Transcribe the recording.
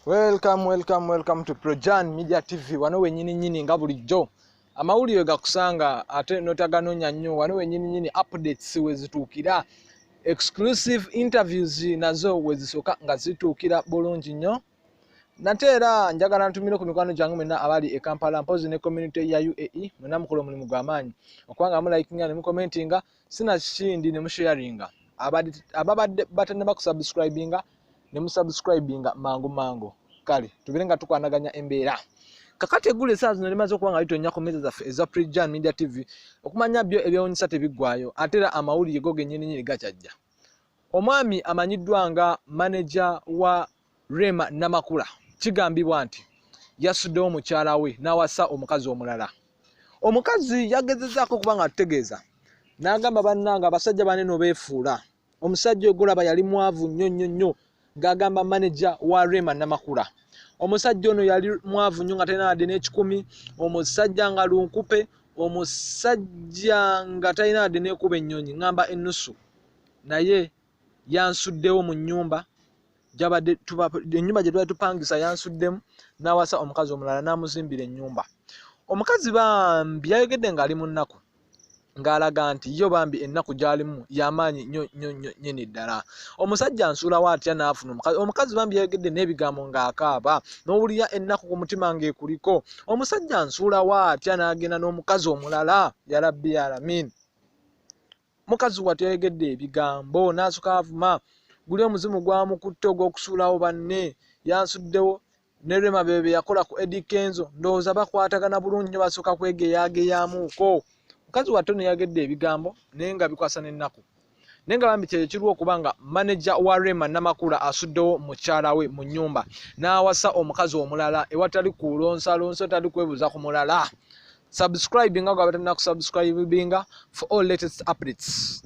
Welcome to Projan Media TV. Wano wenyini nyini nga bulijjo. Amawulire gakusanga ate notaganonya nnyo wano wenyini nyini updates wezituukira. Exclusive interviews nazo wezisoka nga zituukira bulungi nnyo. Nate era njagala ntumire ku mikwano gyange mwenna abali e Kampala mpozi ne community ya UAE mwenna mukola omulimu gw'amaanyi. Okwanga mu likinga ne mu commentinga sina kindi ne mu sharinga. Ababadde batane bakusubscribinga ne musubscribinga mangu kale tubirenga tukwanaganya embeera kakati egule saa zino limaze okuba nga litonya ku meza zaffe eza Projan Media TV okumanya byo ebyewunyisa tebiggwayo ate era amawulire go gennyini gachajja. Omwami amanyiddwa nga manager wa Rema Namakula kigambibwa nti yasuddewo mukyala we n'awasa omukazi omulala. Omukazi yagezezaako okuba nga atutegeeza n'agamba bannanga abasajja banene beefuula. Omusajja ogulaba yali mwavu nnyo ng'agamba manager wa Rema Namakula. Omusajja ono yali mwavu nnyo nga talina wadde n'ekikumi, omusajja nga lunkupe, omusajja nga talina wadde n'ekuba ennyonyi ngamba ennusu. Naye yansuddewo mu nnyumba ennyumba gye twali tupangisa yansuddemu n'awasa omukazi omulala n'amuzimbira ennyumba. Omukazi bambi yayogedde ng'ali mu nnaku ng'alaga nti yo bambi ennaku gy'alimu y'amaanyi nnyo nnyini ddala. Omusajja nsuulawo atya n'afuna omukazi bambi yayogedde n'ebigambo ng'akaaba n'owulira ennaku ku mutima ng'ekuliko. Omusajja nsuulawo atya n'agenda n'omukazi omulala ya Rabbi Alamin. Mukazi watya yayogedde ebigambo n'asukka avuma guli omuzimu gwamukutte ogw'okusuulawo banne yansuddewo ne Rema bebe yakola ku Eddie Kenzo ndowooza bakwatagana bulungi nnyo basooka kwegeeyaageeyaamuuko. Mukazi watto ne yagedde ebigambo naye nga bikwasa n'ennaku. Naye nga bambi kye kiriwo okuba nga manager wa Rema Namakula asuddewo mukyala we mu nnyumba n'awasa omukazi omulala ewatali kulonsalonsa tali kwebuuza ku mulala. Subscribinga gwe abatalina kusubscribinga for all latest updates.